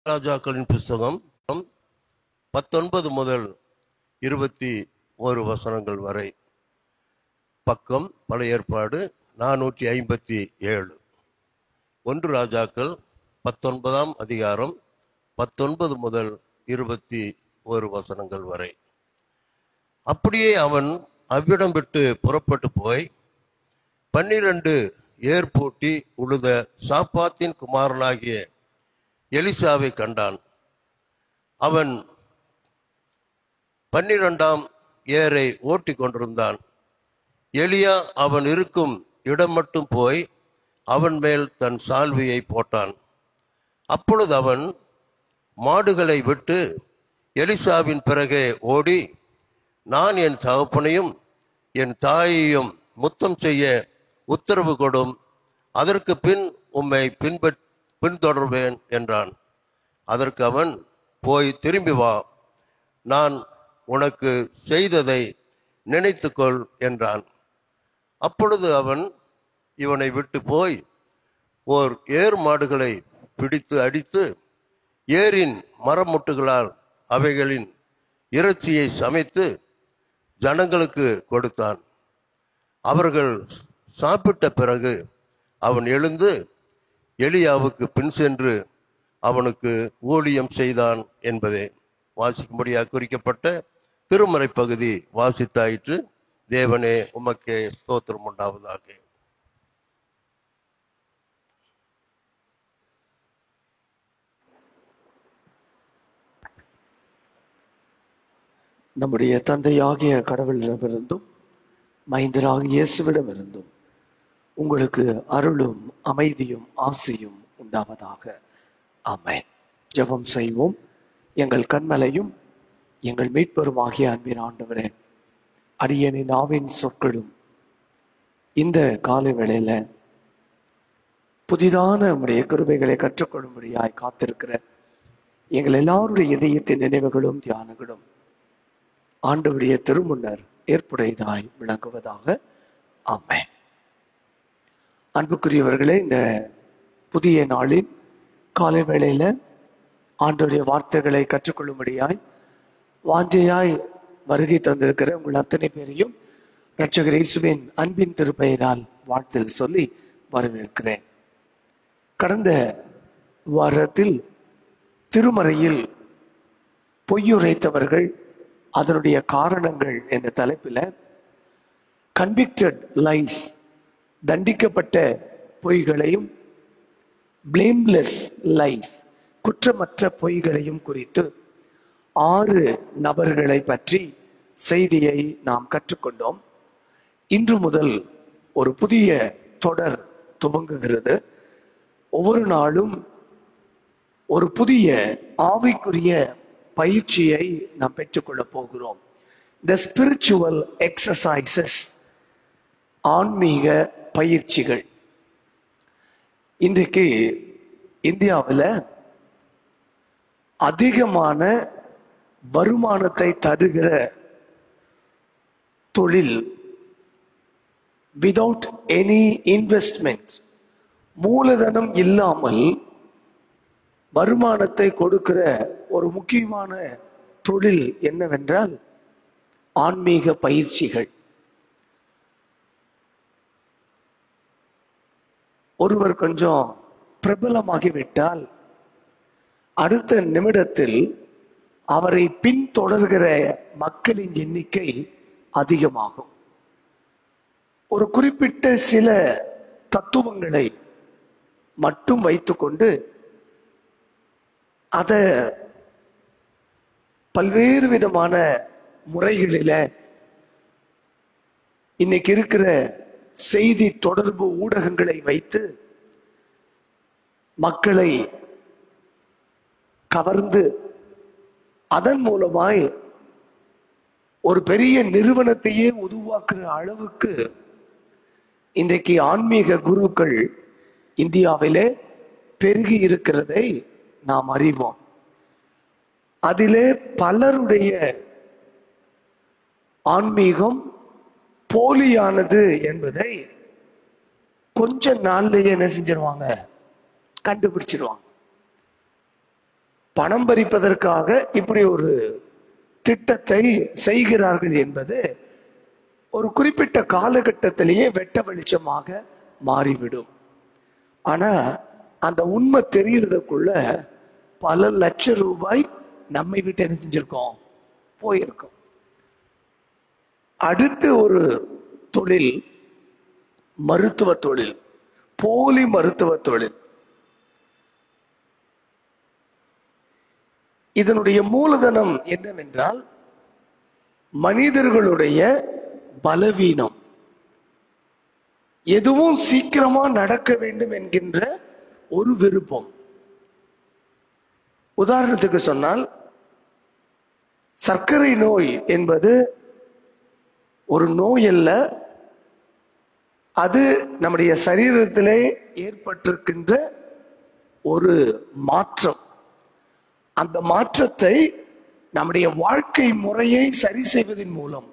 ராஜாக்களின் புஸ்தகம் 19 முதல் 21 வசனங்கள் வரை. பக்கம் பழைய ஏற்பாடு 457. 1 ராஜாக்கள் 19ஆம் அதிகாரம் 19 முதல் 21 வசனங்கள் வரை. அப்படியே அவன் அவ்விடம் விட்டு புறப்பட்டு போய் 12 ஏர் பூட்டி உழுத சாப்பாத்தின் குமாரனாகிய எலிசாவை கண்டான். அவன் 12ஆம் ஏரை ஓட்டி கொண்டிருந்தான். எலியா அவன் இருக்கும் இடம் மட்டும் போய் அவன் மேல் தன் சால்வையை போட்டான். அப்பொழுது அவன் மாடுகளை விட்டு எலிசாவின் பிறகே ஓடி, நான் என் தகப்பனையும் என் தாயையும் முத்தம் செய்ய உத்தரவு கொடும், அதற்கு பின் உம்மை பின்தொடர்வேன் என்றான். அதற்கு அவன், போய் திரும்பி வா, நான் உனக்கு செய்ததை நினைத்துக்கொள் என்றான். அப்பொழுது அவன் இவனை விட்டு போய் ஓர் ஏர் மாடுகளை பிடித்து அடித்து ஏரின் மரமுட்டுகளால் அவைகளின் இறைச்சியை சமைத்து ஜனங்களுக்கு கொடுத்தான். அவர்கள் சாப்பிட்ட பிறகு அவன் எழுந்து எலியாவுக்கு பின் சென்று அவனுக்கு ஊழியம் செய்தான் என்பதே வாசிக்கும்படியாக குறிக்கப்பட்ட திருமறை பகுதி வாசித்தாயிற்று. தேவனே உமக்கே ஸ்தோத்திரம் உண்டாவதாக. நம்முடைய தந்தையாகிய கடவுளிடமிருந்தும் மைந்தராகிய இயேசுவிடமிருந்தும் உங்களுக்கு அருளும் அமைதியும் ஆசியும் உண்டாவதாக. ஆமென். ஜெபம் செய்வோம். எங்கள் கண்மலையும் எங்கள் மீட்பெருமாகிய அன்பின் ஆண்டவரே, அடியேனின் நாவின் சொற்களும் இந்த காலை வேளையில புதிதான உம்முடைய கிருபைகளை கற்றுக்கொள்ளும்படியாய் காத்திருக்கிற எங்கள் எல்லாருடைய இதயத்தின் நினைவுகளும் தியானங்களும் ஆண்டவருடைய திருமுன்னர் ஏற்புடையதாய் விளங்குவதாக. ஆமென். அன்புக்குரியவர்களே, இந்த புதிய நாளின் காலை வேளையில ஆண்டவருடைய வார்த்தைகளை கற்றுக்கொள்ளும்படியாய் வாஞ்சையாய் வருகை தந்திருக்கிற உங்கள் அத்தனை பேரையும் இரட்சகர் இயேசுவின் அன்பின் திருப்பெயரால் வாழ்த்தில் சொல்லி வரவேற்கிறேன். கடந்த வாரத்தில் திருமறையில் பொய்யுரைத்தவர்கள் அதனுடைய காரணங்கள் என்ற தலைப்பில் கன்விக்டட் லைஸ், தண்டிக்கப்பட்ட பொய்களையும், பிளேம்லெஸ் லைஸ், குற்றமற்ற பொய்களையும் குறித்து 6 நபர்களை பற்றி செய்தியை நாம் கற்றுக்கொண்டோம். இன்று முதல் ஒரு புதிய தொடர் துவங்குகிறது. ஒவ்வொரு நாளும் ஒரு புதிய ஆவிக்குரிய பயிற்சியை நாம் பெற்றுக்கொள்ளப் போகிறோம். த ஸ்பிரிச்சுவல் எக்ஸசைசஸ், ஆன்மீக பயிற்சிகள். இன்றைக்கு இந்தியாவில் அதிகமான வருமானத்தை தருகிற தொழில், விதவுட் எனி இன்வெஸ்ட்மெண்ட், மூலதனம் இல்லாமல் வருமானத்தை கொடுக்கிற ஒரு முக்கியமான தொழில் என்னவென்றால் ஆன்மீக பயிற்சிகள். ஒருவர் கொஞ்சம் பிரபலமாகிவிட்டால் அடுத்த நிமிடத்தில் அவரை பின்தொடர்கிற மக்களின் எண்ணிக்கை அதிகமாகும். ஒரு குறிப்பிட்ட சில தத்துவங்களை மட்டும் வைத்துக்கொண்டு அத பல்வேறு விதமான முறைகளில இன்னைக்கு இருக்கிற செய்தி தொடர்பு ஊடகங்களை வைத்து மக்களை கவர்ந்து அதன் மூலமாய் ஒரு பெரிய நிறுவனத்தையே உருவாக்குற அளவுக்கு இன்றைக்கு ஆன்மீக குருக்கள் இந்தியாவிலே பெருகி இருக்கிறதை நாம் அறிவோம். அதிலே பலருடைய ஆன்மீகம் போலியானது என்பதை கொஞ்ச நாள்லயே என்ன செஞ்சிருவாங்க, கண்டுபிடிச்சிருவாங்க. பணம் பறிப்பதற்காக இப்படி ஒரு திட்டத்தை செய்கிறார்கள் என்பது ஒரு குறிப்பிட்ட காலகட்டத்திலேயே வெட்ட வெளிச்சமாக மாறிவிடும். ஆனா அந்த உண்மை தெரியறதுக்குள்ள பல லட்சம் ரூபாய் நம்மை விட்டு என்ன செஞ்சிருக்கோம், போயிருக்கோம். அடுத்து ஒரு தொழில், மருத்துவ தொழில், போலி மருத்துவ தொழில். இதனுடைய மூலதனம் என்னவென்றால் மனிதர்களுடைய பலவீனம். எதுவும் சீக்கிரமா நடக்க வேண்டும் என்கின்ற ஒரு விருப்பம். உதாரணத்துக்கு சொன்னால், சர்க்கரை நோய் என்பது ஒரு நோய் அல்ல, அது நம்முடைய சரீரத்திலே ஏற்பட்டிருக்கின்ற ஒரு மாற்றம். அந்த மாற்றத்தை நம்முடைய வாழ்க்கை முறையை சரி செய்வதன் மூலம்,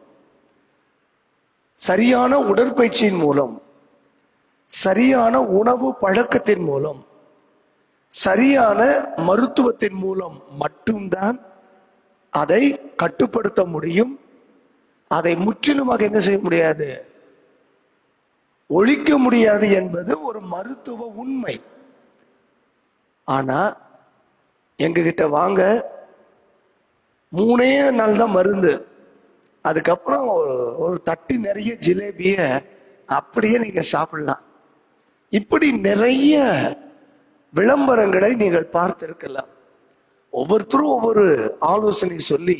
சரியான உடற்பயிற்சியின் மூலம், சரியான உணவு பழக்கத்தின் மூலம், சரியான மருத்துவத்தின் மூலம் மட்டும்தான் அதை கட்டுப்படுத்த முடியும். அதை முற்றிலுமாக என்ன செய்ய முடியாது, ஒழிக்க முடியாது என்பது ஒரு மருத்துவ உண்மை. ஆனா எங்ககிட்ட வாங்க, 3 நாள் தான் மருந்து, அதுக்கப்புறம் ஒரு தட்டு நிறைய ஜிலேபிய அப்படியே நீங்க சாப்பிடலாம். இப்படி நிறைய விளம்பரங்களை நீங்கள் பார்த்திருக்கலாம். ஒவ்வொருத்தரும் ஒவ்வொரு ஆலோசனை சொல்லி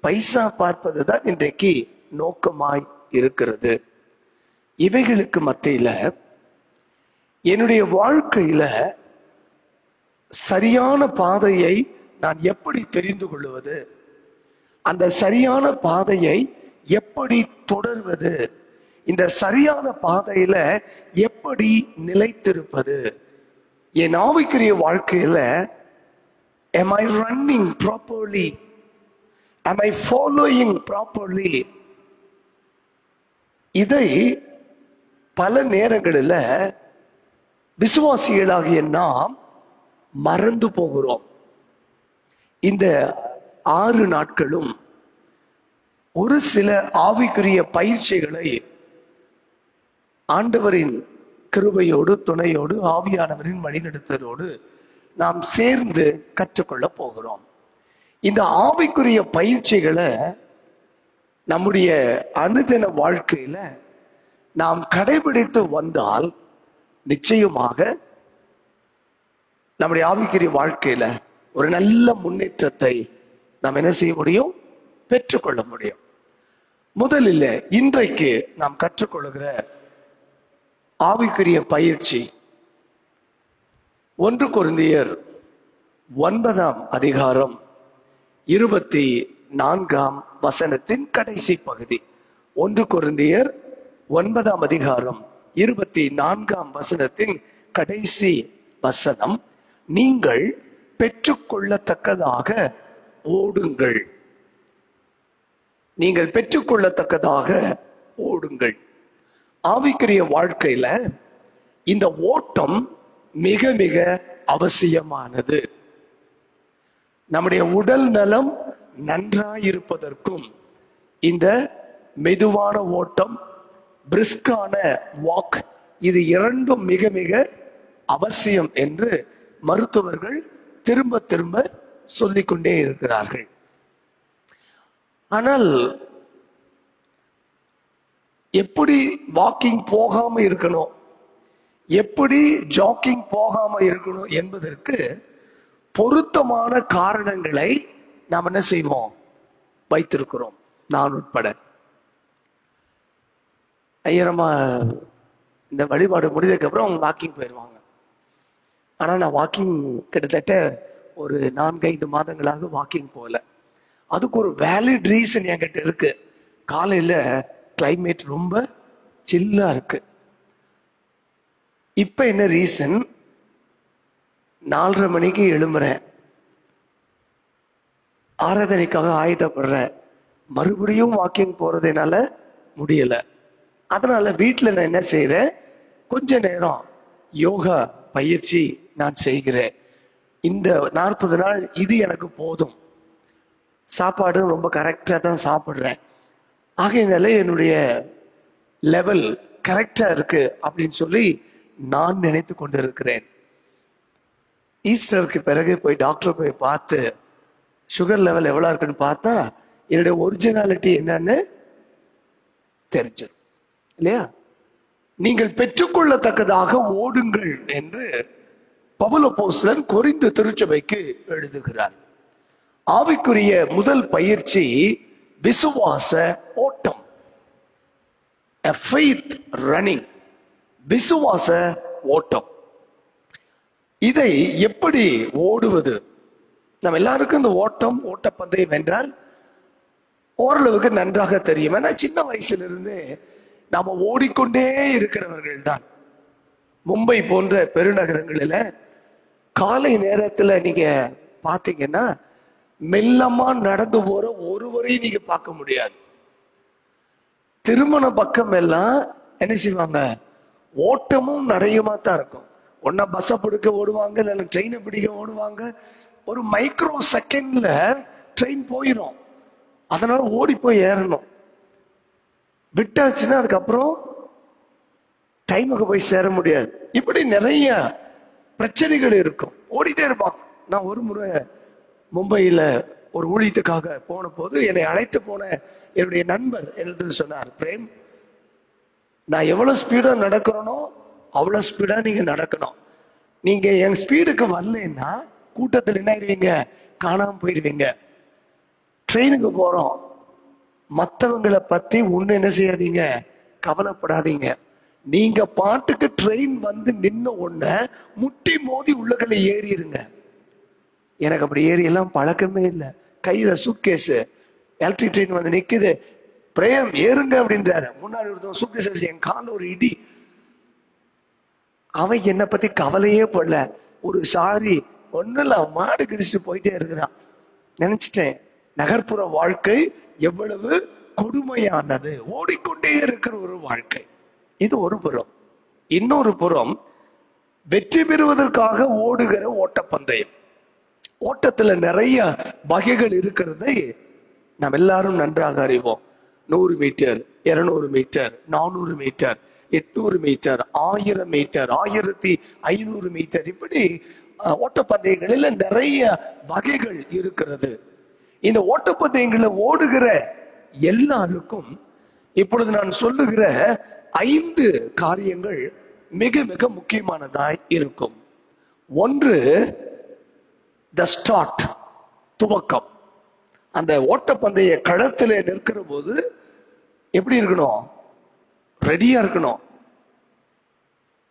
பைசா பார்ப்பதுதான் இன்றைக்கு நோக்கமாய் இருக்கிறது. இவைகளுக்கு மத்தியில என்னுடைய வாழ்க்கையில சரியான பாதையை நான் எப்படி தெரிந்து கொள்வது, அந்த சரியான பாதையை எப்படி தொடர்வது, இந்த சரியான பாதையில எப்படி நிலைத்திருப்பது, என் ஆவிக்குரிய வாழ்க்கையில am I running properly, am I following properly? இதை பல நேரங்களில் விசுவாசிகளாகிய நாம் மறந்து போகிறோம். இந்த 6 நாட்களும் ஒரு சில ஆவிக்குரிய பயிற்சிகளை ஆண்டவரின் கிருபையோடு, துணையோடு, ஆவியானவரின் வழிநடத்தலோடு நாம் சேர்ந்து கற்றுக்கொள்ள போகிறோம். இந்த ஆவிக்குரிய பயிற்சிகளை நம்முடைய அனுதின வாழ்க்கையில நாம் கடைபிடித்து வந்தால் நிச்சயமாக நம்முடைய ஆவிக்குரிய வாழ்க்கையில ஒரு நல்ல முன்னேற்றத்தை நாம் என்ன செய்ய முடியும், பெற்றுக்கொள்ள முடியும். முதலில் இன்றைக்கு நாம் கற்றுக்கொள்கிற ஆவிக்குரிய பயிற்சி 1 கொரிந்தியர் 9ஆம் அதிகாரம் 24ஆம் வசனத்தின் கடைசி பகுதி. 1 கொரிந்தியர் 9ஆம் அதிகாரம் 24ஆம் வசனத்தின் கடைசி வசனம், நீங்கள் பெற்றுக்கொள்ளத்தக்கதாக ஓடுங்கள், நீங்கள் பெற்றுக்கொள்ளத்தக்கதாக ஓடுங்கள். ஆவிக்குரிய வாழ்க்கையில இந்த ஓட்டம் மிக மிக அவசியமானது. நம்முடைய உடல் நலம் நன்றாயிருப்பதற்கும் இந்த மெதுவான ஓட்டம், பிரிஸ்கான வாக், இது இரண்டும் மிக மிக அவசியம் என்று மருத்துவர்கள் திரும்ப திரும்ப சொல்லிக்கொண்டே இருக்கிறார்கள். ஆனால் எப்படி வாக்கிங் போகாம இருக்கணும், எப்படி ஜாக்கிங் போகாம இருக்கணும் என்பதற்கு பொருத்தமான காரணங்களை நாம் என்ன செய்வோம், வைத்திருக்கிறோம், நான் உட்பட. ஐயரம்மா இந்த வழிபாடு முடிஞ்சதுக்கு அப்புறம் அவங்க வாக்கிங் போயிடுவாங்க. ஆனா நான் வாக்கிங் கிட்டத்தட்ட ஒரு 4-5 மாதங்களாக வாக்கிங் போகல. அதுக்கு ஒரு வேலிட் ரீசன் என்கிட்ட இருக்கு. காலையில கிளைமேட் ரொம்ப சில்லா இருக்கு. இப்ப என்ன ரீசன், 4:30 மணிக்கு எழும்புறேன், ஆராதனைக்காக ஆயுதப்படுறேன், மறுபடியும் வாக்கிங் போறதுனால முடியல. அதனால வீட்டுல நான் என்ன செய்யறேன், கொஞ்ச நேரம் யோகா பயிற்சி நான் செய்கிறேன். இந்த 40 நாள் இது எனக்கு போதும், சாப்பாடு ரொம்ப கரெக்டா தான் சாப்பிடுறேன், ஆகையினால என்னுடைய லெவல் கரெக்டா இருக்கு அப்படின்னு சொல்லி நான் நினைத்து கொண்டிருக்கிறேன். ஈஸ்டருக்கு பிறகு போய் டாக்டர் போய் பார்த்து சுகர் லெவல் எவ்வளவு இருக்குன்னு பார்த்தா என்னுடைய ஒரிஜினாலிட்டி என்னன்னு தெரிஞ்சிடும் இல்லையா? நீங்கள் பெற்றுக்கொள்ளத்தக்கதாக ஓடுங்கள் என்று பவுல் அப்போஸ்தலன் கொரிந்து திருச்சபைக்கு எழுதுகிறார். ஆவிக்குரிய முதல் பயிற்சி விசுவாச ஓட்டம், a faith running, விசுவாச ஓட்டம். இதை எப்படி ஓடுவது? நம்ம எல்லாருக்கும் இந்த ஓட்டப்பந்தயம் என்றால் ஓரளவுக்கு நன்றாக தெரியும். ஏன்னா சின்ன வயசுல நாம ஓடிக்கொண்டே இருக்கிறவர்கள் தான். மும்பை போன்ற பெருநகரங்களில காலை நேரத்துல நீங்க பாத்தீங்கன்னா மெல்லமா நடந்து போற ஒருவரையும் நீங்க பார்க்க முடியாது. திருமண பக்கம் எல்லாம் என்ன செய்வாங்க, ஓட்டமும் நடையுமா தான் இருக்கும். ஒன்னா பஸ்ஸை பிடிக்க ஓடுவாங்க, இல்ல ட்ரெயினை பிடிக்க ஓடுவாங்க. ஒரு மைக்ரோ செகண்ட்ல ட்ரெயின் போயிடும், அதனால ஓடி போய் ஏறணும். விட்டாச்சுன்னா அதுக்கப்புறம் டைமுக்கு போய் சேர முடியாது. இப்படி நிறைய பிரச்சனைகள் இருக்கும், ஓடிட்டே இருப்பாங்க. நான் ஒரு முறை மும்பையில ஒரு ஊழியத்துக்காக போன போது என்னை அழைத்து போன என்னுடைய நண்பர் என்னது சொன்னார், பிரேம், நான் எவ்வளவு ஸ்பீடா நடக்கிறேனோ அவ்வளவு ஸ்பீடா நீங்க நடக்கணும். நீங்க என் ஸ்பீடுக்கு வரலன்னா கூட்டத்தில் என்ன ஆயிருவீங்க, காணாம போயிருவீங்க. ட்ரெயினுக்கு போறோம், மற்றவங்களை பத்தி ஒண்ணு என்ன செய்யாதீங்க, கவலைப்படாதீங்க. நீங்க பாட்டுக்கு ட்ரெயின் வந்து நின்ன உடனே முட்டி மோதி உள்ளகளை ஏறிடுங்க. எனக்கு அப்படி ஏறி எல்லாம் பழக்கமே இல்லை. கையில சூட்கேஸ், எலக்ட்ரிக் ட்ரெயின் வந்து நிக்குது, பிரேம் ஏறுங்க அப்படின்றாரு. முன்னாடி ஒருத்தன் சூட்கேஸ், என் கால ஒரு இடி. அவன் என்னை பத்தி கவலையே படல, ஒரு சாரி ஒன்னும் இல்ல, மாடு கிடிச்சிட்டு போயிட்டே இருக்கிறான். நினைச்சிட்டேன் நகர்ப்புற வாழ்க்கை எவ்வளவு கொடுமையானது, ஓடிக்கொண்டே இருக்கிற ஒரு வாழ்க்கை. இது ஒரு புறம். இன்னொரு புறம் வெற்றி பெறுவதற்காக ஓடுகிற ஓட்டப்பந்தயம். ஓட்டத்துல நிறைய வகைகள் இருக்கிறதை நாம் எல்லாரும் நன்றாக அறிவோம். 100 metre, 200 metre, 400 metre, 800 metre, 1000 metre, 1500 metre, இப்படி ஓட்டப்பந்தயங்களில் நிறைய வகைகள் இருக்கிறது. இந்த ஓட்டப்பந்தயங்களை ஓடுகிற எல்லாருக்கும் இப்பொழுது நான் சொல்லுகிற 5 காரியங்கள் மிக மிக முக்கியமானதாய் இருக்கும். ஒன்று, த ஸ்டார்ட், துவக்கம். அந்த ஓட்டப்பந்தய களத்திலே நிற்கிற போது எப்படி இருக்கணும், ரெடியா இருக்கணும்.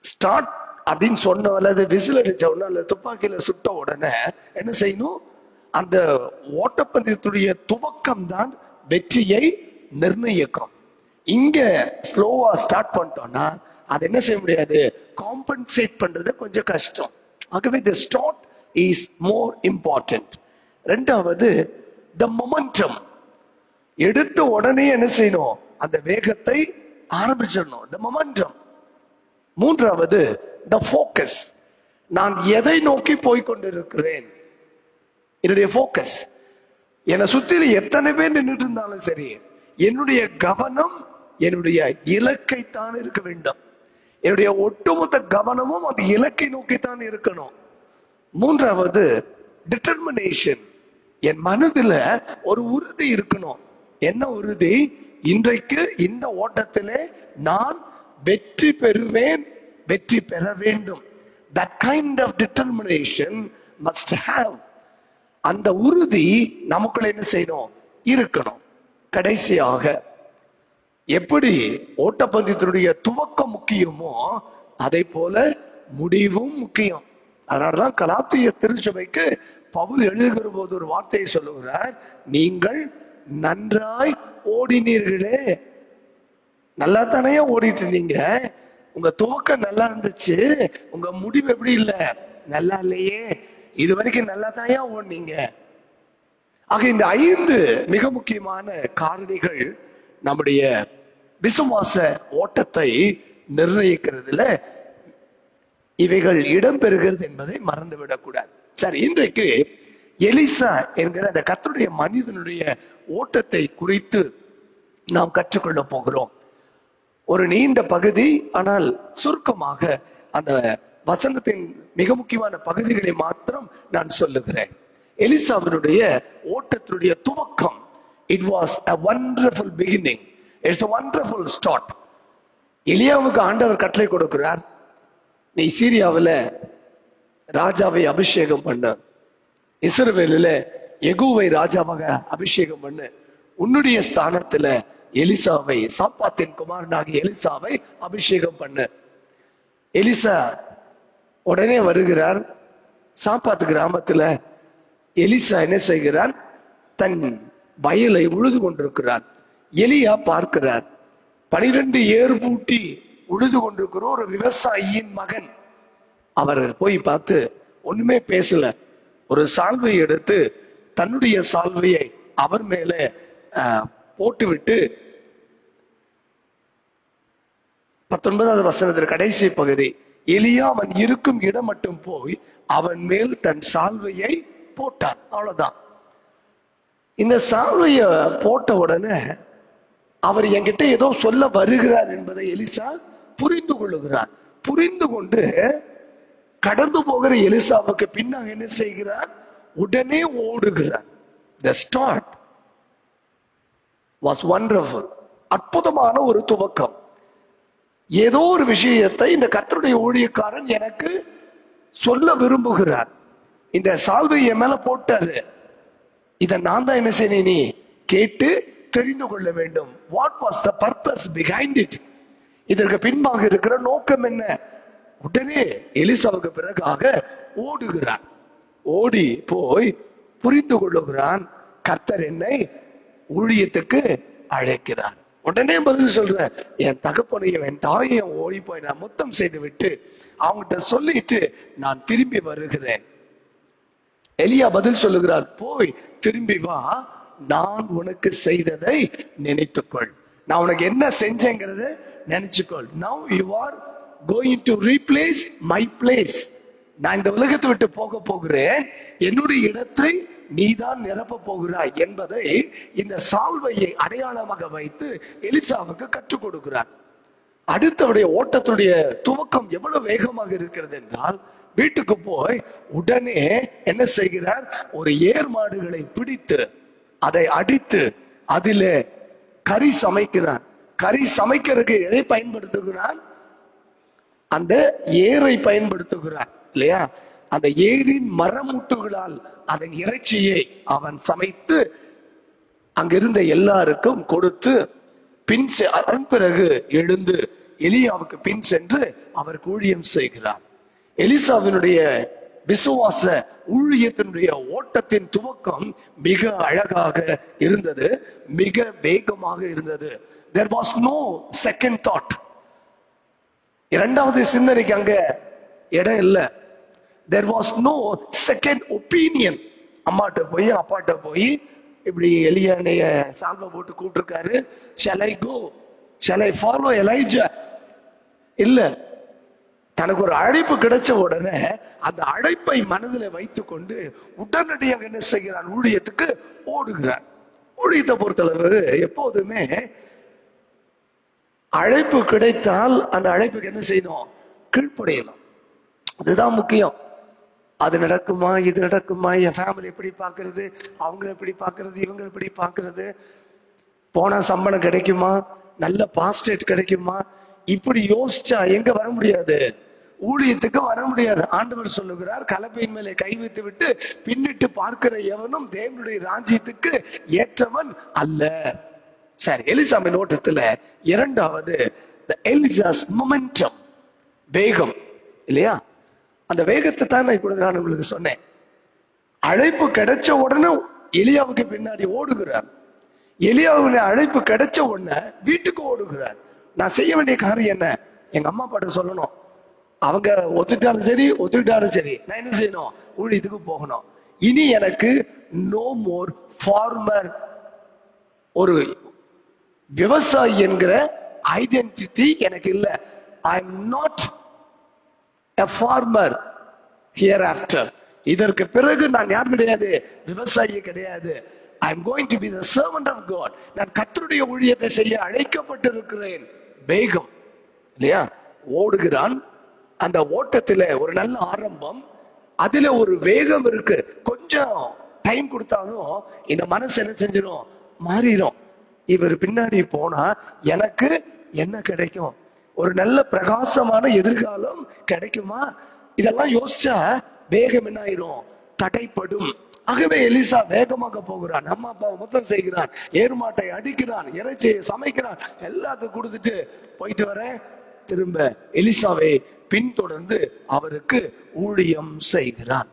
ஸ்டார்ட் அப்படின்னு சொன்ன அல்லது விசில் அடிச்ச உடனே அல்லது துப்பாக்கியில சுட்ட உடனே என்ன செய்யணும், அந்த ஓட்டப்பந்தயத்துடைய துவக்கம் தான் வெற்றியை நிர்ணயிக்கும். இங்க ஸ்லோவா ஸ்டார்ட் பண்ணிட்டோம்னா அது என்ன செய்ய முடியாது, காம்பன்சேட் பண்றது கொஞ்சம் கஷ்டம். ஆகவே the start is more important. ரெண்டாவது, த மொமெண்டம். எடுத்த உடனே என்ன செய்யணும், அந்த வேகத்தை ஆரம்பிச்சிடணும், த மொமெண்டம். மூன்றாவது, த ஃபோக்கஸ். நான் எதை நோக்கி போய்கொண்டிருக்கிறேன், என்னுடைய ஃபோக்கஸ். என்னை சுத்தில எத்தனை பேர் நின்றுட்டு இருந்தாலும் சரி, என்னுடைய கவனம் என்னுடைய இலக்கை தான் இருக்க வேண்டும். என்னுடைய ஒட்டுமொத்த கவனமும் அந்த இலக்கை நோக்கித்தான் இருக்கணும். மூன்றாவது, டிட்டர்மினேஷன். என் மனதுல ஒரு உறுதி இருக்கணும். என்ன உறுதி, இன்றைக்கு இந்த ஓட்டத்திலே நான் வெற்றி பெறுவேன், வெற்றி பெற வேண்டும். That kind of determination must have. அந்த உறுதி நமக்குள்ள என்ன செய்யணும், இருக்கணும். கடைசியாக, எப்படி ஓட்டப்பந்தயத்தினுடைய துவக்கம் முக்கியமோ அதை போல முடிவும் முக்கியம். அதனாலதான் கலாத்திய திருச்சபைக்கு பவுல் எழுதுகிற போது ஒரு வார்த்தையை சொல்லுகிறார், நீங்கள் நன்றாய் ஓடினீர்களே. நல்லா தானே ஓடிட்டு இருந்தீங்க, உங்க துவக்கம் நல்லா இருந்துச்சு, உங்க முடிவு எப்படி இல்ல, நல்லா இல்லையே, இது வரைக்கும் நல்லா தாயா ஓடுனீங்க. ஆக இந்த 5 மிக முக்கியமான காரணிகள் நம்முடைய விசுவாச ஓட்டத்தை நிர்ணயிக்கிறதுல இவைகள் இடம்பெறுகிறது என்பதை மறந்துவிடக் கூடாது. சரி, இன்றைக்கு எலிசா என்கிற அந்த கர்த்தருடைய மனிதனுடைய ஓட்டத்தை குறித்து நாம் கற்றுக்கொள்ள போகிறோம். ஒரு நீண்ட பகுதி, ஆனால் சுருக்கமாக அந்த வசனத்தின் மிக முக்கியமான பகுதிகளை மாத்திரம் நான் சொல்லுகிறேன். எலிசாவினுடைய ஓட்டத்தினுடைய துவக்கம், it was a wonderful beginning, it's a wonderful start. எலியாவுக்கு ஆண்டவர் கட்டளை கொடுக்கிறார், நீ சீரியாவில் ராஜாவை அபிஷேகம் பண்ண, இஸ்ரவேலில யெகூவை ராஜாவாக அபிஷேகம் பண்ணு, உன்னுடைய ஸ்தானத்துல எலிசாவை, சாப்பாத்தின் குமாரனாகிய எலிசாவை அபிஷேகம் பண்ணு. எலிசா உடனே வருகிறார். சாப்பாத்து கிராமத்துல எலிசா என்ன செய்கிறார்? தன் வயலை உழுது கொண்டிருக்கிறார். எலியா பார்க்கிறார். 12 ஏர் பூட்டி உழுது கொண்டிருக்கிற ஒரு விவசாயியின் மகன். அவர் போய் பார்த்து ஒண்ணுமே பேசல. ஒரு சால்வை எடுத்து தன்னுடைய சால்வையை அவர் மேல போட்டுவிட்டு 19வது வசனத்தின் கடைசி பகுதி, எலியா அவன் இருக்கும் இடம் மட்டும் போய் அவன் மேல் தன் சால்வையை போட்டான். அவ்வளவுதான். இந்த சால்வைய போட்ட உடனே அவர் என்கிட்ட ஏதோ சொல்ல வருகிறார் என்பதை எலிசா புரிந்து கொள்ளுகிறார். புரிந்து கொண்டு கடந்து போகிற எலிசாவுக்கு பின்னாக என்ன செய்கிறார்? உடனே ஓடுகிறார். The start was wonderful. அற்புதமான ஒரு துவக்கம். ஏதோ ஒரு விஷயத்தை இந்த கர்த்தருடைய ஊழியக்காரன் எனக்கு சொல்ல விரும்புகிறார். இந்த சால்வை என் மேல போட்டாரு, இத நான் தான் என்ன செய்ய, நீ கேட்டு தெரிந்து கொள்ள வேண்டும். What was the purpose behind it? இதற்கு பின்பாக இருக்கிற நோக்கம் என்ன? உடனே எலிசாவுக்கு பிறகாக ஓடுகிறான். ஓடி போய் புரிந்து கொள்ளுகிறான், கர்த்தர் என்னை ஊழியத்துக்கு அழைக்கிறார். உடனே பதில் சொல்ற, என் தகப்பனையும் என் தாயையும் ஓடி போய் நான் முத்தம் செய்து விட்டு அவங்ககிட்ட சொல்லிட்டு நான் திரும்பி வருகிறேன். எலியா பதில் சொல்லுகிறார், போய் திரும்பி வா, நான் உனக்கு செய்ததை நினைத்துக்கொள். நான் உனக்கு என்ன செஞ்சேங்கிறத நினைச்சுக்கொள். Now you are going to replace my place. நான் இந்த உலகத்தை விட்டு போக போகிறேன், என்னுடைய இடத்தை நீதான் நிரப்ப போகிறாய் என்பதை இந்த சால்வையை அடையாளமாக வைத்து எலிசாவுக்கு கற்றுக் கொடுக்கிறார். அடுத்தவுடைய ஓட்டத்துடைய துவக்கம் எவ்வளவு வேகமாக இருக்கிறது என்றால், வீட்டுக்கு போய் உடனே என்ன செய்கிறார்? ஒரு ஏர் மாடுகளை பிடித்து அதை அடித்து அதில கறி சமைக்கிறார். கறி சமைக்கிறதுக்கு எதை பயன்படுத்துகிறார்? அந்த ஏரை பயன்படுத்துகிறார் இல்லையா? அந்த ஏரின் மரமுட்டுகளால் அதன் இறைச்சியை அவன் சமைத்து அங்கிருந்த எல்லாருக்கும் கொடுத்து பின் அதன் பிறகு எழுந்து எலியாவுக்கு பின் சென்று அவர் ஊழியம் செய்கிறார். எலிசாவினுடைய விசுவாச ஊழியத்தினுடைய ஓட்டத்தின் துவக்கம் மிக அழகாக இருந்தது, மிக வேகமாக இருந்தது. There was no second thought. இரண்டாவது சிந்தனைக்கு அங்க இடம் இல்லை. There was no second opinion. அம்மாட்ட போய் அப்பாட்ட போய் இப்படி எலியானைய சால்வை போட்டு கூப்பிட்டுருக்காரு, shall I go, shall I follow Elijah? இல்ல, தனக்கு ஒரு அழைப்பு கிடைச்ச உடனே அந்த அழைப்பை மனதில் வைத்துக் கொண்டு உடனடியாக என்ன செய்கிறான்? ஊழியத்துக்கு ஓடுகிறான். ஊழியத்தை பொறுத்தளவு எப்போதுமே அழைப்பு கிடைத்தால் அந்த அழைப்புக்கு என்ன செய்யணும்? கீழ்ப்படையணும். அதுதான் முக்கியம். அது நடக்குமா, இது நடக்குமா, என் ஃபேமிலி எப்படி பாக்குறது, அவங்க எப்படி பாக்குறது, இவங்க எப்படி பாக்குறது, போனா சம்பளம் கிடைக்குமா, நல்ல பாஸ்டேட் கிடைக்குமா, இப்படி யோசிச்சா எங்க வர முடியாது? ஊழியத்துக்கு வர முடியாது. ஆண்டவர் சொல்லுகிறார், கலப்பையின் மேலே கை வைத்து விட்டு பின்னிட்டு பார்க்கிற எவனும் தேவனுடைய ராஜ்யத்துக்கு ஏற்றவன் அல்ல. சரி, எலிசாவின் ஓட்டத்துல இரண்டாவது எலிசாஸ் மொமெண்டம், வேகம் இல்லையா? அந்த வேகத்தை தான் நான் உங்களுக்கு சொன்னேன். அழைப்பு கிடைச்ச உடனே எலியாவுக்கு பின்னாடி ஓடுகிறார். எலியாவுடைய அழைப்பு கிடைச்ச உடனே வீட்டுக்கு ஓடுகிறார். நான் செய்ய வேண்டிய காரியம் என்ன? எங்க அம்மா அப்பாட்ட சொல்லணும். அவங்க ஒத்துட்டாலும் சரி, ஒத்துக்கிட்டாலும் சரி, நான் என்ன செய்யணும்? ஊழியத்துக்கு போகணும். இனி எனக்கு நோ மோர் ஃபார்மர், ஒரு விவசாயி என்கிற ஐடென்டிட்டி எனக்கு இல்லை. I am not a farmer hereafter. இதற்கு பிறகு நான் யார் கிடையாது, விவசாயி கிடையாது. I am going to be the servant of God. நான் கர்த்தருடைய ஊழியத்தை செய்ய அழைக்கப்பட்டிருக்கிறேன். வேகம் இல்லையா, ஓடுகிறான். அந்த ஓட்டத்துல ஒரு நல்ல ஆரம்பம், அதுல ஒரு வேகம் இருக்கு. கொஞ்சம் டைம் கொடுத்தாலும் இந்த மனசு என்ன செஞ்சிடும், மாறிடும். இவர் பின்னாடி போனா எனக்கு என்ன கிடைக்கும், ஒரு நல்ல பிரகாசமான எதிர்காலம் கிடைக்குமா, இதெல்லாம் யோசிச்சா வேகம் என்ன ஆயிரும், தடைப்படும். ஆகவே எலிசா வேகமாக போகிறான். அம்மா அப்பாவை மொத்தம் செய்கிறான், ஏறுமாட்டை அடிக்கிறான், இறைச்சியை சமைக்கிறான், எல்லாத்துக்கும் கொடுத்துட்டு போயிட்டு வர திரும்ப எலிசாவை பின்தொடர்ந்து அவருக்கு ஊழியம் செய்கிறான்.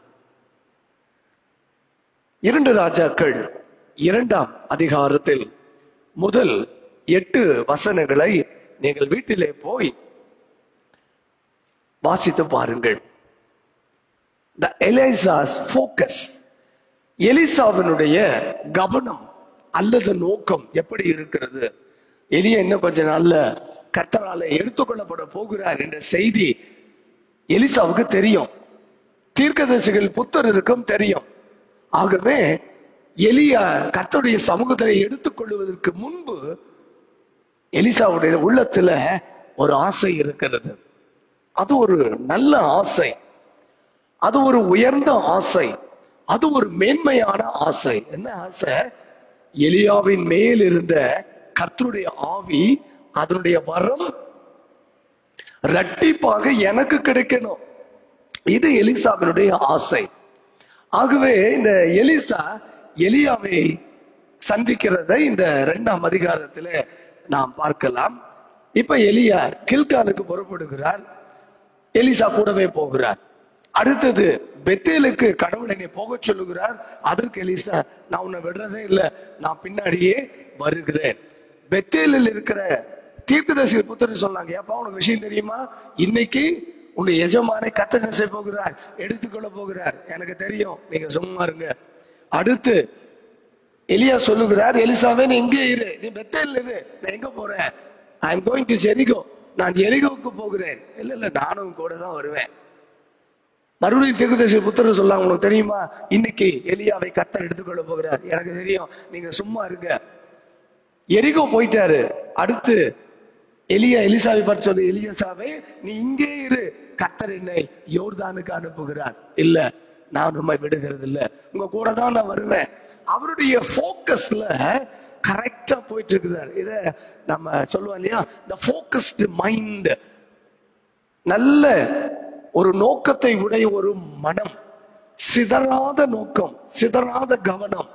2 ராஜாக்கள் 2ஆம் அதிகாரத்தில் முதல் 8 வசனங்களை நீங்கள் வீட்டிலே போய் வாசித்து பாருங்கள். The Elisa's focus, எலிசாவினுடைய கவனம் அல்லது நோக்கம் எப்படி இருக்கிறது? எலியா இன்னும் கொஞ்ச நாள்ல கர்த்தரால எடுத்துக்கொள்ளப்பட போகிறார் என்ற செய்தி எலிசாவுக்கு தெரியும். தீர்க்கதரிசிகள் புத்தர் இருக்கும் தெரியும். ஆகவே எலியா கர்த்தருடைய சமூகத்தை எடுத்துக்கொள்வதற்கு முன்பு எலிசாவுடைய உள்ளத்துல ஒரு ஆசை இருக்கிறது. அது ஒரு நல்ல ஆசை, அது ஒரு உயர்ந்த ஆசை, அது ஒரு மேன்மையான ஆசை. என்ன ஆசை? எலியாவின் மேல் இருந்த கர்த்தருடைய ஆவி, அதனுடைய வரம் இரட்டிப்பாக எனக்கு கிடைக்கணும். இது எலிசாவினுடைய ஆசை. ஆகவே இந்த எலிசா எலியாவை சந்திக்கிறதை இந்த 2ஆம் அதிகாரத்தில் நாம் பார்க்கலாம். இப்ப எலியா கில்காலுக்கு புறப்படுகிறார், எலிசா கூடவே போகிறார். அடுத்தது பெத்தேலுக்கு கடவுள் என்னை போக சொல்லுகிறார். அதற்கு எலிசா, நான் உன்னை விடுறதே இல்லை, நான் பின்னாடியே வருகிறேன். பெத்தேலில் இருக்கிற தீர்க்கதரிசி புத்தர் சொன்னாங்க, ஏப்பா உனக்கு விஷயம் தெரியுமா, இன்னைக்கு உன்னை எஜமானை கர்த்தர் என்ன செய்ய போகிறார், எடுத்துக்கொள்ள போகிறார். எனக்கு தெரியும், நீங்க சும்மா இருங்க. அடுத்து எலியா சொல்லுகிறார், எலிசாவே நீ எங்கே இரு, நீ பெத்தேல் இரு, நான் எங்க போறேன், ஐ எம் கோயிங் டு ஜெரிகோ, நான் எரிகோவுக்கு போகிறேன். இல்ல இல்ல, நானும் கூட தான் வருவேன். மறுபடியும் தீர்க்கதரிசி புத்தர் சொல்லாங்க, உங்களுக்கு தெரியுமா இன்னைக்கு எலியாவை கர்த்தர் எடுத்துக்கொள்ள போகிறார். எனக்கு தெரியும், நீங்க சும்மா இருங்க. எரிகோ போயிட்டாரு. அடுத்து எலியா எலிசாவை பார்த்து சொல்லு, எலியாசாவே நீ இங்கே இரு, கர்த்தர் என்னை யோர்தானுக்கு அனுப்புகிறார். இல்ல, நான் உண்மை விடுகிறது இல்ல, உங்க கூட தான் நான் வருவேன். அவருடைய போக்கஸ்ல கரெக்டா போயிட்டு இருக்கிறார். இத நம்ம சொல்லுவோம் இல்லையா, the focused mind, நல்ல ஒரு நோக்கத்தை உடைய ஒரு மனம், சிதறாத நோக்கம், சிதறாத கவனம்.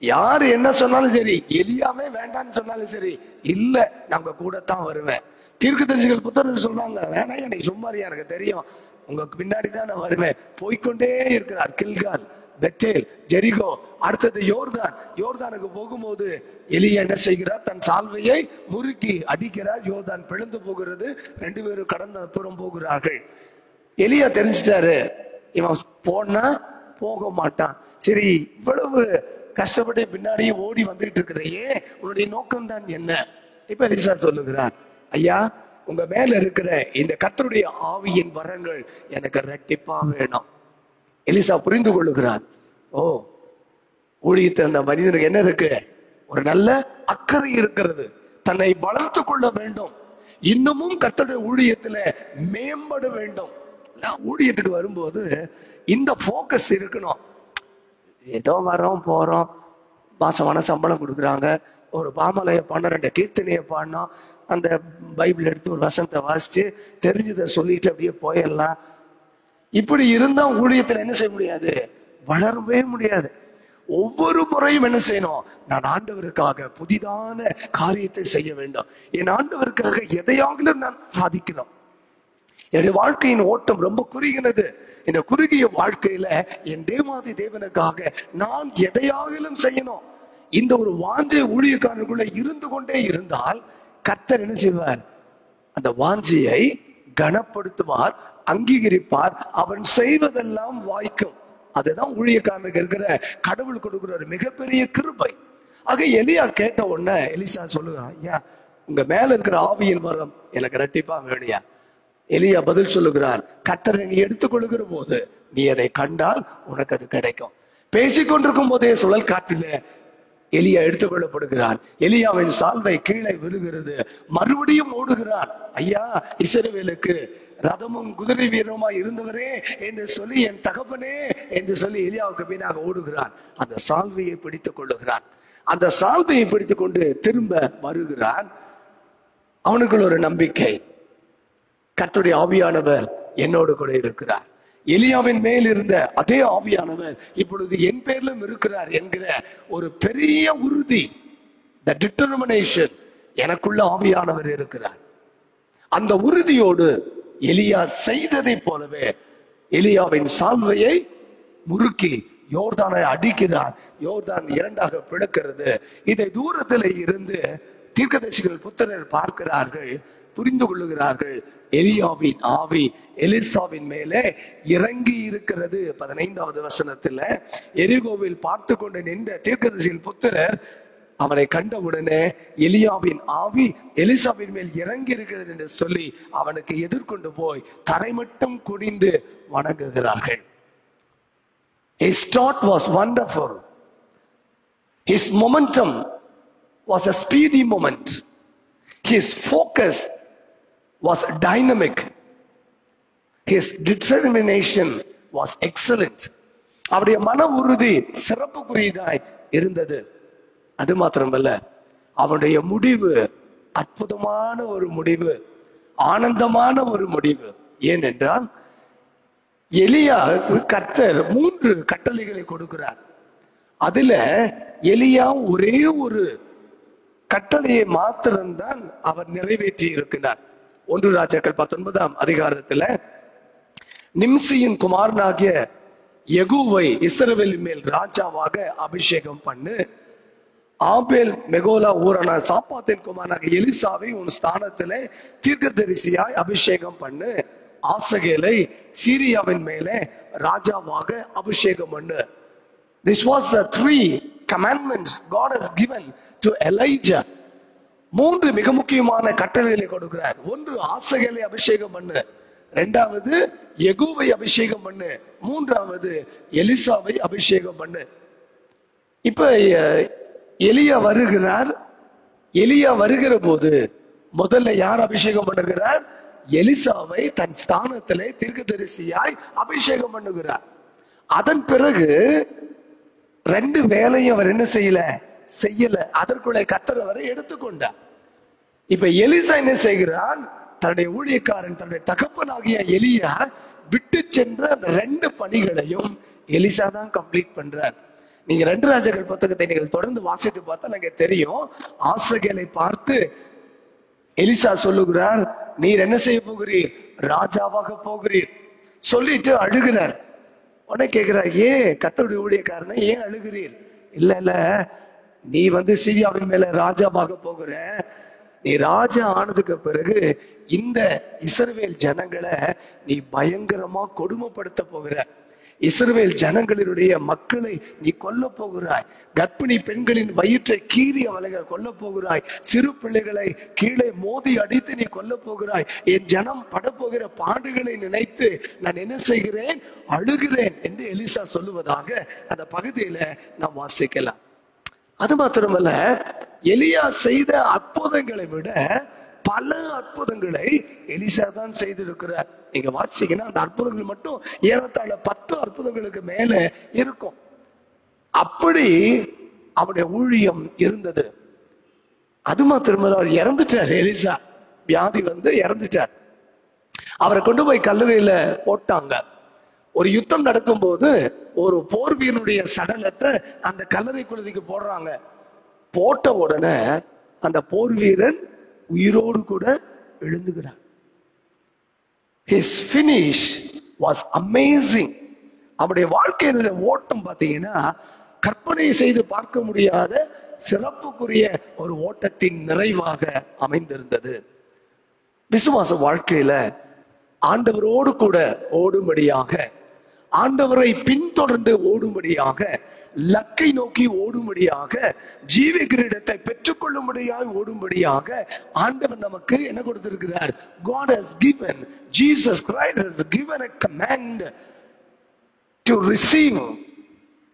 யாரு என்ன சொன்னாலும் சரி, எலியாவே வேண்டான்னு சொன்னாலும் சரி, இல்ல நாங்க கூட தான் வருவேன். தீர்க்கதரிசிகள் புத்தர்கள் சொல்றாங்க, வேணாம் எனக்கு சும்மாரியா, எனக்கு தெரியும் உங்க பின்னாடி தான் நான் வருவேன். போய்கொண்டே இருக்கிறார். கில்கால், பெத்தேல், ஜெரிகோ, அடுத்தது யோர்தான். யோர்தானுக்கு போகும்போது எலியா என்ன செய்கிறார், தன் சால்வையை முறுக்கி அடிக்கிறார். யோர்தான் பிளந்து போகிறது. 2 பேரும் கடந்த அப்புறம் போகிறார்கள். எலியா தெரிஞ்சிட்டாரு, இவன் போனா போக மாட்டான். சரி, இவ்வளவு கஷ்டப்பட்டு பின்னாடியே ஓடி வந்துட்டு இருக்கிறையே, உன்னுடைய நோக்கம் தான் என்ன? இப்ப எலிசா சொல்லுகிறார், ஐயா உங்க மேல இருக்கிற இந்த கர்த்தருடைய ஆவியின் வரங்கள் எனக்கு இரட்டிப்பா வேணும். எலிசா புரிந்து கொள்ளுகிறார், ஓ ஊழியத்தை அந்த மனிதனுக்கு என்ன இருக்கு, ஒரு நல்ல அக்கறை இருக்கிறது, தன்னை வளர்த்து கொள்ள வேண்டும், இன்னமும் கர்த்தருடைய ஊழியத்துல மேம்பட வேண்டும். ஊழியத்துக்கு வரும்போது இந்த போக்கஸ் இருக்கணும். ஏதோ வரோம் போறோம், மாசமான சம்பளம் கொடுக்குறாங்க, ஒரு பாமலைய பாடின, 2 கீர்த்தனையை பாடினோம், அந்த பைபிள் எடுத்து ஒரு வசனத்தை வாசிச்சு தெரிஞ்சதை சொல்லிட்டு அப்படியே போயிடலாம். இப்படி இருந்தா ஊழியத்துல என்ன செய்ய முடியாது, வளரவே முடியாது. ஒவ்வொரு முறையும் என்ன செய்யணும், நான் ஆண்டவருக்காக புதிதான காரியத்தை செய்ய வேண்டும், என் ஆண்டவருக்காக எதையாகிலும் நான் சாதிக்கணும். என்னுடைய வாழ்க்கையின் ஓட்டம் ரொம்ப குறுகினது. இந்த குறுகிய வாழ்க்கையில என் தேவாதி தேவனுக்காக நான் எதையாகிலும் செய்யணும். இந்த ஒரு வாஞ்சை ஊழியக்காரனுக்குள்ள இருந்து கொண்டே இருந்தால் கர்த்தர் என்ன செய்வார், அந்த வாஞ்சையை கனப்படுத்துவார், அங்கீகரிப்பார், அவன் செய்வதெல்லாம் வாய்க்கும். அதுதான் ஊழியக்காரனுக்கு இருக்கிற கடவுள் கொடுக்கிற ஒரு மிகப்பெரிய கிருபை. ஆக எலியா கேட்ட உடனே எலிசா சொல்லுகிறான், ஐயா உங்க மேல இருக்கிற ஆவியின் வரம் எனக்கு இரட்டிப்பா வேணுயா. எலியா பதில் சொல்லுகிறார், கர்த்தரை நீ எடுத்துக்கொள்ளுகிற போது நீ அதை கண்டால் உனக்கு அது கிடைக்கும். பேசிக்கொண்டிருக்கும் போதே சுழல் காற்றில எலியா எடுத்துக் கொள்ளப்படுகிறான். எலியாவின் சால்வை கீழே விழுகிறது. மறுபடியும் ஓடுகிறான். ஐயா, இஸ்ரவேலுக்கு ரதமும் குதிரை வீரமா இருந்தவரே என்று சொல்லி, என் தகப்பனே என்று சொல்லி எலியாவுக்கு பின்னாக ஓடுகிறான். அந்த சால்வையை பிடித்துக் கொள்ளுகிறான். அந்த சால்வையை பிடித்துக் கொண்டு திரும்ப வருகிறான். அவனுக்குள்ள ஒரு நம்பிக்கை, கர்த்தருடைய ஆவியானவர் என்னோடு கூட இருக்கிறார். எலியாவின் மேல் இருந்த அதே ஆவியானவர் இப்பொழுது என் பேரிலும் இருக்கிறார் என்கிற ஒரு பெரிய உறுதி, the determination, எனக்குள்ள ஆவியானவர் இருக்கிறார். அந்த உறுதியோடு எலியா செய்ததை போலவே எலியாவின் சால்வையை முறுக்கி யோர்தானை அடிக்கிறார். யோர்தான் இரண்டாக பிளக்கிறது. இதை தூரத்தில் இருந்து தீர்க்கதரிசிகள் புத்திரர் பார்க்கிறார்கள், புரிந்து கொள்ளுகிறார்கள். எலியாவின் ஆவி எலிசாவின் மேலே இறங்கி இருக்கிறது. 15வது வசனத்துல எரிகோவில் பார்த்து கொண்டு நின்ற தீர்க்கதரிசிகள் புத்திரர் அவனை கண்டவுடனே எலியாவின் ஆவி எலிசாவின் மேல் இறங்கி இருக்கிறது என்று சொல்லி அவனுக்கு எதிர்கொண்டு போய் தரைமட்டம் குனிந்து வணங்குகிறார்கள். His start was wonderful. His momentum was a speedy moment. His focus was dynamic. His determination was excellent. அவருடைய மன உறுதி சிறப்புக்குரியதாய் இருந்தது. அது மாத்திரமல்ல, அவனுடைய முடிவு அற்புதமான ஒரு முடிவு, ஆனந்தமான ஒரு முடிவு. ஏனென்றால் எலியா கர்த்தர் 3 கட்டளைகளை கொடுக்கிறார். அதுல எலியா ஒரே ஒரு கட்டளையை மாத்திரம்தான் அவர் நிறைவேற்றி இருக்கிறார். 1 ராஜாக்கள் 19ஆம் அதிகாரத்துல நிம்சியின் குமாரனாகிய யெகூவை இஸ்ரவேலின் மேல் ராஜாவாக அபிஷேகம் பண்ணு, ஆபேல் மெகோலா ஊரான சாப்பாத்தின் குமாரனாகிய எலிசாவை உன் ஸ்தானத்திலே தீர்க்கதரிசியாய் அபிஷேகம் பண்ணு, ஆசகேலை சீரியாவின் மேலே ராஜாவாக அபிஷேகம் பண்ணு. This was the 3 commandments God has given to Elijah. 3 மிக முக்கியமான கட்டளைகளை கொடுக்கிறார். 1 ஆசகேலை அபிஷேகம் பண்ணு, 2வது யெகூவை அபிஷேகம் பண்ணு, 3வது எலிசாவை அபிஷேகம் பண்ணு. இப்ப எலியா வருகிறார். எலியா வருகிற போது முதல்ல யார் அபிஷேகம் பண்ணுகிறார்? எலிசாவை தன் ஸ்தானத்திலே தீர்க்கதரிசியாய் அபிஷேகம் பண்ணுகிறார். அதன் பிறகு 2 வேலையும் அவர் என்ன செய்யல. அதற்குள்ள கர்த்தர் அவரை எடுத்துக்கொண்டார். இப்ப எலிசா என்ன செய்கிறான்? தன்னுடைய ஊழியக்காரன், தன்னுடைய தகப்பனாகிய எலியா விட்டு சென்ற அந்த 2 பணிகளையும் எலிசா தான் கம்ப்ளீட் பண்றார். நீங்க 2 ராஜாக்கள் புத்தகத்தை நீங்கள் தொடர்ந்து வாசித்து பார்த்தா எனக்கு தெரியும். ஆசகேலை பார்த்து எலிசா சொல்லுகிறார், நீர் என்ன செய்ய போகிறீர்? ராஜாவாக போகிறீர் சொல்லிட்டு அழுகிறார். உடனே கேட்கிறார், ஏன் கர்த்தருடைய ஊழியக்காரனை ஏன் அழுகிறீர்? இல்ல நீ சீரியாவின் மேல ராஜாவாக போகிற, நீ ராஜா ஆனதுக்கு பிறகு இந்த இஸ்ரவேல் ஜனங்களை நீ பயங்கரமா கொடுமைப்படுத்த போகிற, இஸ்ரவேல் ஜனங்களினுடைய மக்களை நீ கொல்ல போகிறாய், கர்ப்பிணி பெண்களின் வயிற்றை கீறி அவளை கொல்ல போகிறாய், சிறு பிள்ளைகளை கீழே மோதி அடித்து நீ கொல்ல போகிறாய், என் ஜனம் படப்போகிற பாடுகளை நினைத்து நான் என்ன செய்கிறேன்? அழுகிறேன் என்று எலிசா சொல்லுவதாக அந்த பகுதியில நாம் வாசிக்கலாம். அது மாத்திரமல்ல, எலியா செய்த அற்புதங்களை விட பல அற்புதங்களை எலிசா தான் செய்திருக்கிறார். நீங்க வாசிங்கன்னா அந்த அற்புதங்கள் மட்டும் ஏறத்தாழ 10 அற்புதங்களுக்கு மேல இருக்கும். அப்படி அவருடைய ஊழியம் இருந்தது. அது மாத்திரமல்ல, அவர் இறந்துட்டார். எலிசா வியாதி இறந்துட்டார். அவரை கொண்டு போய் கல்லறையில போட்டாங்க. ஒரு யுத்தம் நடக்கும் போது ஒரு போர் வீரனுடைய சடலத்தை அந்த கல்லறை குருதிக்கு போடுறாங்க. போட்ட உடனே அந்த போர் வீரன் உயிரோடு கூட எழுந்துகிறார். His finish was amazing. அவருடைய வாழ்க்கையினுடைய ஓட்டம் பார்த்தீங்கன்னா கற்பனை செய்து பார்க்க முடியாத சிறப்புக்குரிய ஒரு ஓட்டத்தின் நிறைவாக அமைந்திருந்தது. விசுவாச வாழ்க்கையில ஆண்டவரோடு கூட ஓடும்படியாக, ஆண்டவரை பின்தொடர்ந்து ஓடும்படியாக, லக்கை நோக்கி ஓடும்படியாக, ஜீவ கிரீடத்தை பெற்றுக்கொள்ளும்படியாக ஓடும்படியாக ஆண்டவர் நமக்கு என்ன கொடுத்திருக்கிறார்? God has given, Jesus Christ has given a command to receive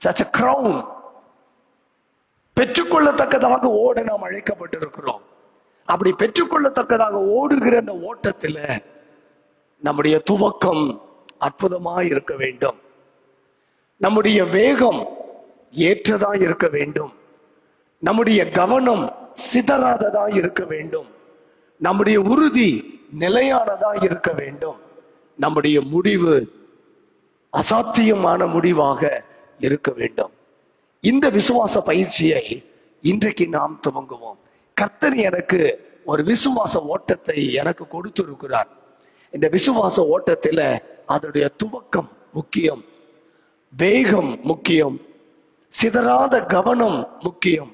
such a crown. பெற்றுக்கொள்ளத்தக்கதாக ஓட நாம் அழைக்கப்பட்டிருக்கிறோம். அப்படி பெற்றுக்கொள்ளத்தக்கதாக ஓடுகிற அந்த ஓட்டத்துல நம்முடைய துவக்கம் அற்புதமாய் இருக்க வேண்டும். நம்முடைய வேகம் ஏற்றதா இருக்க வேண்டும். நம்முடைய கவனம் சிதறாததா இருக்க வேண்டும். நம்முடைய உறுதி நிலையானதா இருக்க வேண்டும். நம்முடைய முடிவு அசாத்தியமான முடிவாக இருக்க வேண்டும். இந்த விசுவாச பயிற்சியை இன்றைக்கு நாம் துவங்குவோம். கர்த்தர் எனக்கு ஒரு விசுவாச ஓட்டத்தை எனக்கு கொடுத்திருக்கிறார். இந்த விசுவாச ஓட்டத்துல அதனுடைய துவக்கம் முக்கியம், வேகம் முக்கியம், சிதறாத கவனம் முக்கியம்.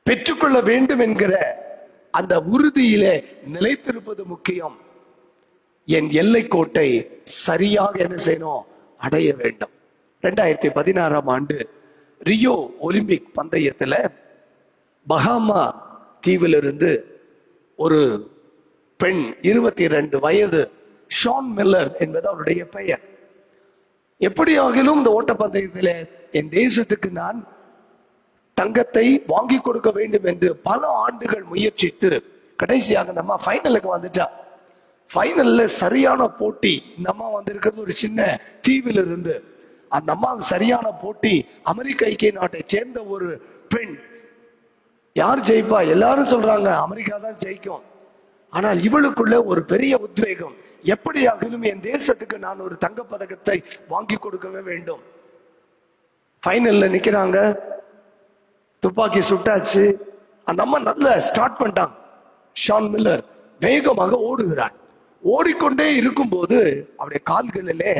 பெற்றுக்கொள்ள வேண்டும் என்கிற அந்த உறுதியிலே நிலைத்திருப்பது முக்கியம். என் எல்லை கோட்டை சரியாக என்ன செய்யணும்? அடைய வேண்டும். 2016 ஆண்டு ரியோ ஒலிம்பிக் பந்தயத்துல பஹாமா தீவிலிருந்து ஒரு பெண் 22 வயது, ஷான் மில்லர் என்பது அவருடைய பெயர். எப்படியாகிலும் இந்த ஓட்டப்பந்தயத்தில் என் தேசத்துக்கு நான் தங்கத்தை வாங்கி கொடுக்க வேண்டும் என்று பல ஆண்டுகள் முயற்சித்து கடைசியாக இந்த அம்மா ஃபைனலுக்கு வந்துட்டா. ஃபைனல்ல சரியான போட்டி. இந்த அம்மா வந்திருக்கிறது ஒரு சின்ன தீவில் இருந்து. அந்த அம்மா சரியான போட்டி. அமெரிக்க ஐக்கிய நாட்டை சேர்ந்த ஒரு பெண். யார் ஜெயிப்பா? எல்லாரும் சொல்றாங்க அமெரிக்கா தான் ஜெயிக்கும். ஆனால் இவளுக்குள்ள ஒரு பெரிய உத்வேகம், எப்படியாகிலும் என் தேசத்துக்கு நான் ஒரு தங்க பதக்கத்தை வாங்கி கொடுக்கவே வேண்டும். ஃபைனல்ல நிக்கிறாங்க, துப்பாக்கி சுட்டாச்சு. அந்த அம்மா நல்ல ஸ்டார்ட் பண்ணிட்டாங்க. ஷான் மில்லர் வேகமாக ஓடுகிறான். ஓடிக்கொண்டே இருக்கும்போது அவருடைய கால்களிலே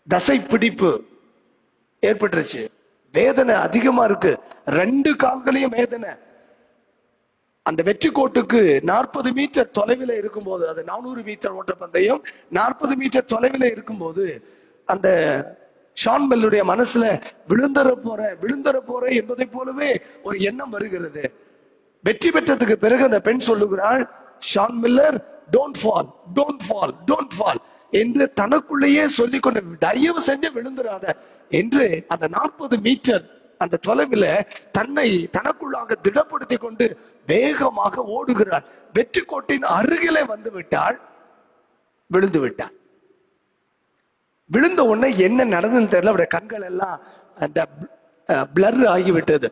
தசை பிடிப்பு ஏற்பட்டுருச்சு. வேதனை அதிகமா இருக்கு. 2 கால்களையும் வேதனை. அந்த வெற்றி கோட்டுக்கு 40 மீட்டர் தொலைவில் இருக்கும்போது, அது 400 மீட்டர் ஓட்டப்பந்தயம், 40 மீட்டர் தொலைவில் இருக்கும்போது அந்த ஷான் மில்லருடைய மனசுல விழுந்தர போற என்பதை போலவே ஒரு எண்ணம் வருகிறது. வெற்றி பெற்றதுக்கு பிறகு அந்த பெண் சொல்லுகிறாள், Shawn Miller don't fall, don't fall, don't fall என்று தனக்குள்ளேயே சொல்லிக் கொண்டு, தயவு செஞ்சு விழுந்துராத என்று அந்த 40 மீட்டர் அந்த தொலைவில் தன்னை தனக்குள்ளாக திடப்படுத்தி கொண்டு வேகமாக ஓடுகிறாள். வெற்றி கோட்டின் அருகிலே வந்து விட்டாள். விழுந்து விட்டாள். விழுந்த உடனே என்ன நடந்ததுன்னு தெரியல. அவருடைய கண்கள் எல்லாம் அந்த பிளர் ஆகிவிட்டது.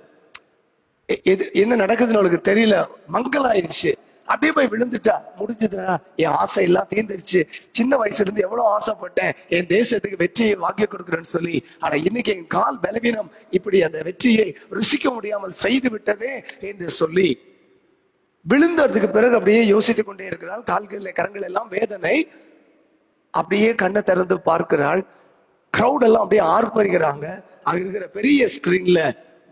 என்ன நடக்குதுன்னு அவளுக்கு தெரியல. மங்கலாயிருச்சு. அப்படியே போய் விழுந்துட்டா. முடிஞ்சதுன்னா என் ஆசை எல்லாம் தீர்ந்துருச்சு. சின்ன வயசுல இருந்து எவ்வளவு ஆசைப்பட்டேன் என் தேசத்துக்கு வெற்றியை வாங்கி கொடுக்குறேன்னு சொல்லி. ஆனா இன்னைக்கு என் கால் பலவீனம் இப்படி அந்த வெற்றியை ருசிக்க முடியாமல் செய்து விட்டதே என்று சொல்லி விழுந்ததுக்கு பிறகு அப்படியே யோசித்துக் கொண்டே இருக்கிறாள். கால்களில் கரங்கள் எல்லாம் வேதனை. அப்படியே கண்ணை திறந்து பார்க்கிறாள். கிரௌட் எல்லாம் அப்படியே ஆர்ப்பரிக்கிறாங்க. அங்க இருக்கிற பெரிய ஸ்கிரீன்ல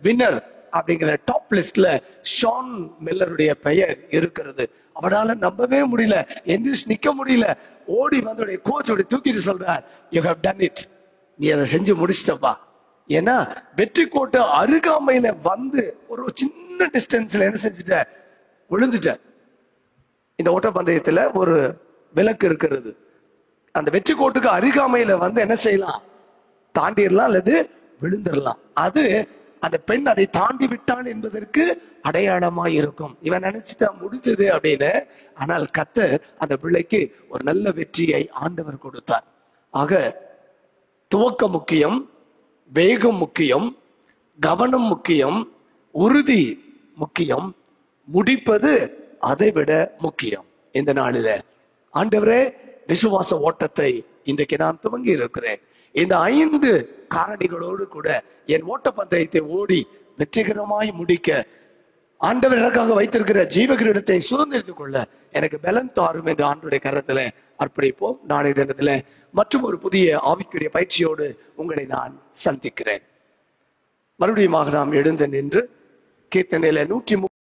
வின்னர் அப்படிங்கிற டாப் லிஸ்ட்ல ஷான் மில்லருடைய பெயர் இருக்கிறது. அவனால நம்பவே முடியல, எந்திரிச்சு நிக்க முடியல. ஓடி வந்து கோச் தூக்கிட்டு சொல்றார், யூ ஹவ் டன் இட், நீ அதை செஞ்சு முடிச்சிட்டப்பா. ஏன்னா வெற்றி கோட்டை அருகாமையில வந்து ஒரு சின்ன டிஸ்டன்ஸ்ல என்ன செஞ்சுட்ட? விழுந்துட்ட. இந்த ஓட்டப்பந்தயத்துல ஒரு விலக்கு இருக்கிறது. அந்த வெற்றி கோட்டுக்கு அருகாமையில வந்து என்ன செய்யலாம்? தாண்டிடலாம் அல்லது விழுந்துடலாம். அது அந்த பெண் அதை தாண்டி விட்டான் என்பதற்கு அடையாளமா இருக்கும். இவன் நினைச்சிட்டா முடிஞ்சது அப்படின்னு. ஆனால் கர்த்தர் அந்த பிள்ளைக்கு ஒரு நல்ல வெற்றியை ஆண்டவர் கொடுத்தார். ஆக துவக்கம் முக்கியம், வேகம் முக்கியம், கவனம் முக்கியம், உறுதி முக்கியம், முடிப்பது அதை விட முக்கியம். இந்த நாளில ஆண்டவரே, விசுவாச ஓட்டத்தை இன்றைக்கு நான் துவங்கி இருக்கிறேன். இந்த 5 காரணிகளோடு கூட என் ஓட்டப்பந்தயத்தை ஓடி வெற்றிகரமாய் முடிக்க ஆண்டவர் எனக்காக வைத்திருக்கிற ஜீவகிரீடத்தை சுதந்திரித்துக் கொள்ள எனக்கு பலன் தாரும் என்று ஆண்டவருடைய கரத்துல அர்ப்பணிப்போம். நாளைய தினத்துல மற்றும் ஒரு புதிய ஆவிக்குரிய பயிற்சியோடு உங்களை நான் சந்திக்கிறேன். மறுபடியும் நாம் எழுந்து நின்று கீர்த்தனையில 103